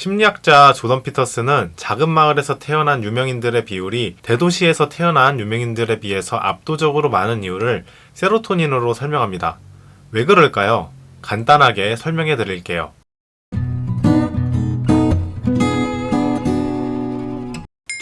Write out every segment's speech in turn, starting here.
심리학자 조던 피터스는 작은 마을에서 태어난 유명인들의 비율이 대도시에서 태어난 유명인들에 비해서 압도적으로 많은 이유를 세로토닌으로 설명합니다. 왜 그럴까요? 간단하게 설명해 드릴게요.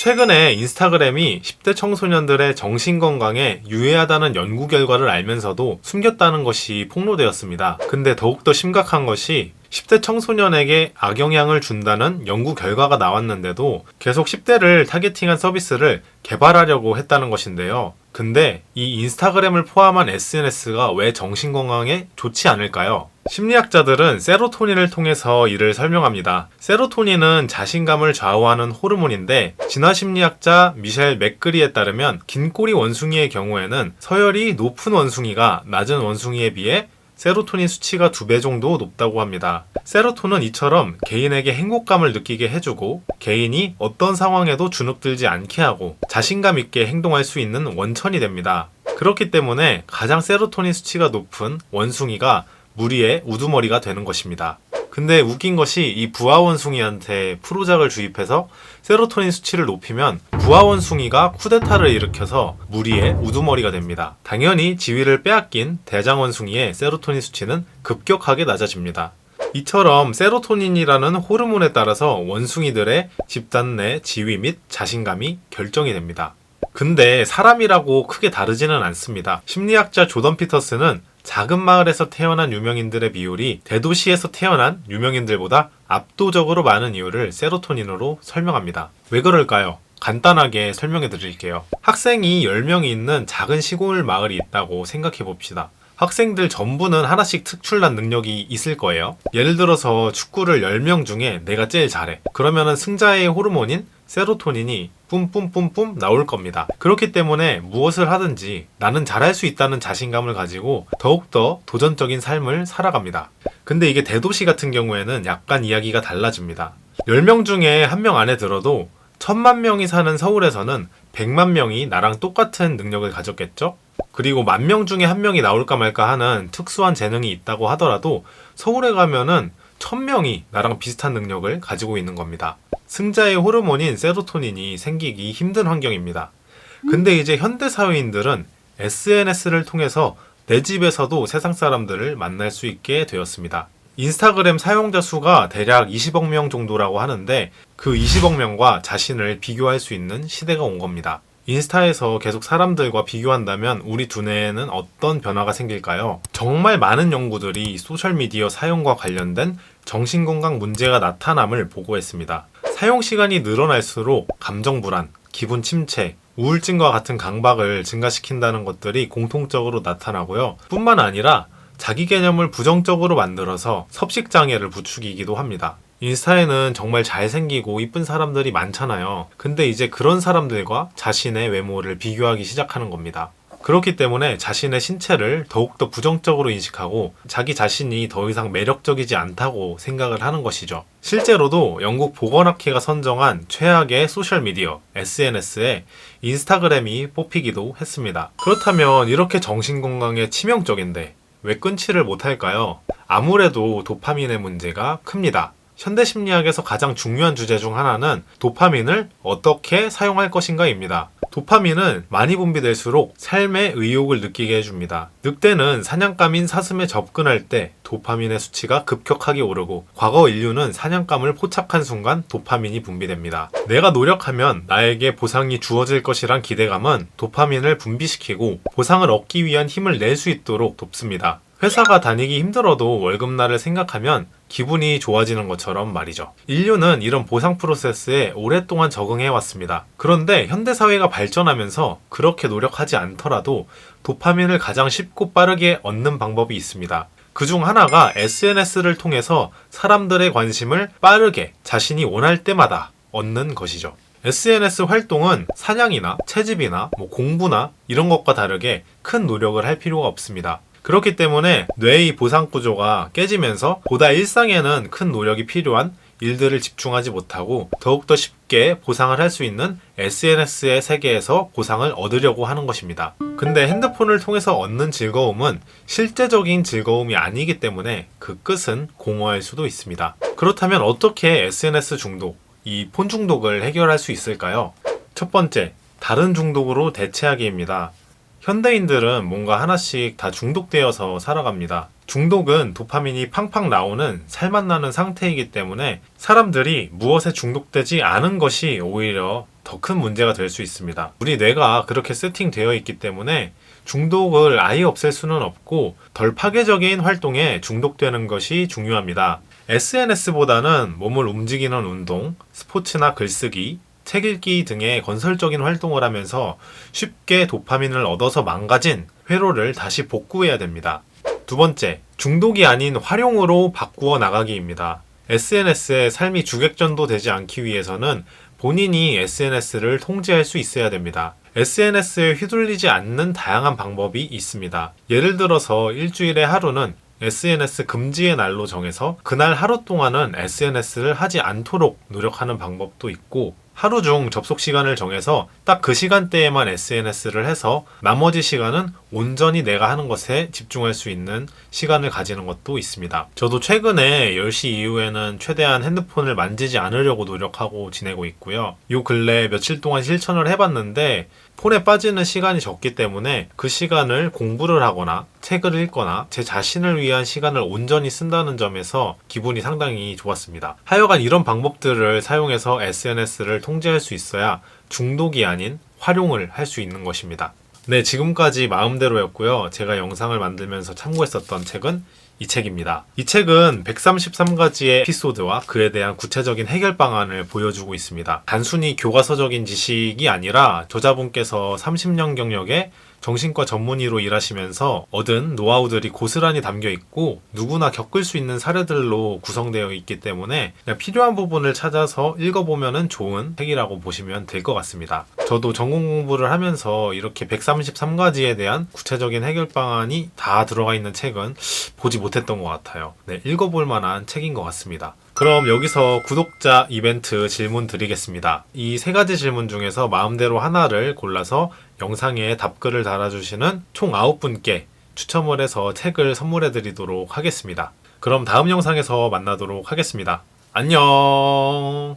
최근에 인스타그램이 10대 청소년들의 정신건강에 유해하다는 연구 결과를 알면서도 숨겼다는 것이 폭로되었습니다. 근데 더욱더 심각한 것이 10대 청소년에게 악영향을 준다는 연구 결과가 나왔는데도 계속 10대를 타겟팅한 서비스를 개발하려고 했다는 것인데요. 근데 이 인스타그램을 포함한 SNS가 왜 정신건강에 좋지 않을까요? 심리학자들은 세로토닌을 통해서 이를 설명합니다. 세로토닌은 자신감을 좌우하는 호르몬인데 진화심리학자 미셸 맥그리에 따르면 긴 꼬리 원숭이의 경우에는 서열이 높은 원숭이가 낮은 원숭이에 비해 세로토닌 수치가 2배 정도 높다고 합니다. 세로토닌은 이처럼 개인에게 행복감을 느끼게 해주고 개인이 어떤 상황에도 주눅들지 않게 하고 자신감 있게 행동할 수 있는 원천이 됩니다. 그렇기 때문에 가장 세로토닌 수치가 높은 원숭이가 무리의 우두머리가 되는 것입니다. 근데 웃긴 것이 이 부하 원숭이한테 프로작을 주입해서 세로토닌 수치를 높이면 부하 원숭이가 쿠데타를 일으켜서 무리의 우두머리가 됩니다. 당연히 지위를 빼앗긴 대장 원숭이의 세로토닌 수치는 급격하게 낮아집니다. 이처럼 세로토닌이라는 호르몬에 따라서 원숭이들의 집단 내 지위 및 자신감이 결정이 됩니다. 근데 사람이라고 크게 다르지는 않습니다. 심리학자 조던 피터스는 작은 마을에서 태어난 유명인들의 비율이 대도시에서 태어난 유명인들보다 압도적으로 많은 이유를 세로토닌으로 설명합니다. 왜 그럴까요? 간단하게 설명해 드릴게요. 학생이 10명이 있는 작은 시골 마을이 있다고 생각해 봅시다. 학생들 전부는 하나씩 특출난 능력이 있을 거예요. 예를 들어서 축구를 10명 중에 내가 제일 잘해. 그러면은 승자의 호르몬인 세로토닌이 뿜뿜뿜뿜 나올 겁니다. 그렇기 때문에 무엇을 하든지 나는 잘할 수 있다는 자신감을 가지고 더욱더 도전적인 삶을 살아갑니다. 근데 이게 대도시 같은 경우에는 약간 이야기가 달라집니다. 10명 중에 1명 안에 들어도 1000만 명이 사는 서울에서는 100만 명이 나랑 똑같은 능력을 가졌겠죠? 그리고 10,000명 중에 1명이 나올까 말까 하는 특수한 재능이 있다고 하더라도 서울에 가면은 1000명이 나랑 비슷한 능력을 가지고 있는 겁니다. 승자의 호르몬인 세로토닌이 생기기 힘든 환경입니다. 근데 이제 현대 사회인들은 SNS를 통해서 내 집에서도 세상 사람들을 만날 수 있게 되었습니다. 인스타그램 사용자 수가 대략 20억 명 정도라고 하는데 그 20억 명과 자신을 비교할 수 있는 시대가 온 겁니다. 인스타에서 계속 사람들과 비교한다면 우리 두뇌에는 어떤 변화가 생길까요? 정말 많은 연구들이 소셜미디어 사용과 관련된 정신건강 문제가 나타남을 보고했습니다. 사용 시간이 늘어날수록 감정 불안, 기분 침체, 우울증과 같은 강박을 증가시킨다는 것들이 공통적으로 나타나고요. 뿐만 아니라 자기 개념을 부정적으로 만들어서 섭식장애를 부추기기도 합니다. 인스타에는 정말 잘생기고 이쁜 사람들이 많잖아요. 근데 이제 그런 사람들과 자신의 외모를 비교하기 시작하는 겁니다. 그렇기 때문에 자신의 신체를 더욱더 부정적으로 인식하고 자기 자신이 더 이상 매력적이지 않다고 생각을 하는 것이죠. 실제로도 영국 보건학회가 선정한 최악의 소셜미디어 SNS에 인스타그램이 뽑히기도 했습니다. 그렇다면 이렇게 정신건강에 치명적인데 왜 끊지를 못할까요? 아무래도 도파민의 문제가 큽니다. 현대심리학에서 가장 중요한 주제 중 하나는 도파민을 어떻게 사용할 것인가입니다. 도파민은 많이 분비될수록 삶의 의욕을 느끼게 해줍니다. 늑대는 사냥감인 사슴에 접근할 때 도파민의 수치가 급격하게 오르고 과거 인류는 사냥감을 포착한 순간 도파민이 분비됩니다. 내가 노력하면 나에게 보상이 주어질 것이란 기대감은 도파민을 분비시키고 보상을 얻기 위한 힘을 낼 수 있도록 돕습니다. 회사가 다니기 힘들어도 월급날을 생각하면 기분이 좋아지는 것처럼 말이죠. 인류는 이런 보상 프로세스에 오랫동안 적응해왔습니다. 그런데 현대사회가 발전하면서 그렇게 노력하지 않더라도 도파민을 가장 쉽고 빠르게 얻는 방법이 있습니다. 그중 하나가 SNS를 통해서 사람들의 관심을 빠르게 자신이 원할 때마다 얻는 것이죠. SNS 활동은 사냥이나 채집이나 공부나 이런 것과 다르게 큰 노력을 할 필요가 없습니다. 그렇기 때문에 뇌의 보상 구조가 깨지면서 보다 일상에는 큰 노력이 필요한 일들을 집중하지 못하고 더욱더 쉽게 보상을 할 수 있는 SNS의 세계에서 보상을 얻으려고 하는 것입니다. 근데 핸드폰을 통해서 얻는 즐거움은 실제적인 즐거움이 아니기 때문에 그 끝은 공허할 수도 있습니다. 그렇다면 어떻게 SNS 중독, 이 폰 중독을 해결할 수 있을까요? 첫 번째, 다른 중독으로 대체하기입니다. 현대인들은 뭔가 하나씩 다 중독되어서 살아갑니다. 중독은 도파민이 팡팡 나오는 살맛 나는 상태이기 때문에 사람들이 무엇에 중독되지 않은 것이 오히려 더 큰 문제가 될 수 있습니다. 우리 뇌가 그렇게 세팅되어 있기 때문에 중독을 아예 없앨 수는 없고 덜 파괴적인 활동에 중독되는 것이 중요합니다. SNS보다는 몸을 움직이는 운동, 스포츠나 글쓰기, 책 읽기 등의 건설적인 활동을 하면서 쉽게 도파민을 얻어서 망가진 회로를 다시 복구해야 됩니다. 두 번째, 중독이 아닌 활용으로 바꾸어 나가기입니다. SNS에 삶이 주객전도 되지 않기 위해서는 본인이 SNS를 통제할 수 있어야 됩니다. SNS에 휘둘리지 않는 다양한 방법이 있습니다. 예를 들어서 일주일에 하루는 SNS 금지의 날로 정해서 그날 하루 동안은 SNS를 하지 않도록 노력하는 방법도 있고, 하루 중 접속 시간을 정해서 딱 그 시간대에만 SNS를 해서 나머지 시간은 온전히 내가 하는 것에 집중할 수 있는 시간을 가지는 것도 있습니다. 저도 최근에 10시 이후에는 최대한 핸드폰을 만지지 않으려고 노력하고 지내고 있고요. 요 근래 며칠 동안 실천을 해봤는데 폰에 빠지는 시간이 적기 때문에 그 시간을 공부를 하거나 책을 읽거나 제 자신을 위한 시간을 온전히 쓴다는 점에서 기분이 상당히 좋았습니다. 하여간 이런 방법들을 사용해서 SNS를 통제할 수 있어야 중독이 아닌 활용을 할 수 있는 것입니다. 네, 지금까지 마음대로였고요. 제가 영상을 만들면서 참고했었던 책은 이 책입니다. 이 책은 133가지의 에피소드와 그에 대한 구체적인 해결 방안을 보여주고 있습니다. 단순히 교과서적인 지식이 아니라 저자분께서 30년 경력의 정신과 전문의로 일하시면서 얻은 노하우들이 고스란히 담겨 있고 누구나 겪을 수 있는 사례들로 구성되어 있기 때문에 그냥 필요한 부분을 찾아서 읽어보면 좋은 책이라고 보시면 될 것 같습니다. 저도 전공 공부를 하면서 이렇게 133가지에 대한 구체적인 해결 방안이 다 들어가 있는 책은 보지 못했던 것 같아요. 네, 읽어볼 만한 책인 것 같습니다. 그럼 여기서 구독자 이벤트 질문 드리겠습니다. 이 세 가지 질문 중에서 마음대로 하나를 골라서 영상에 답글을 달아주시는 총 9분께 추첨을 해서 책을 선물해 드리도록 하겠습니다. 그럼 다음 영상에서 만나도록 하겠습니다. 안녕.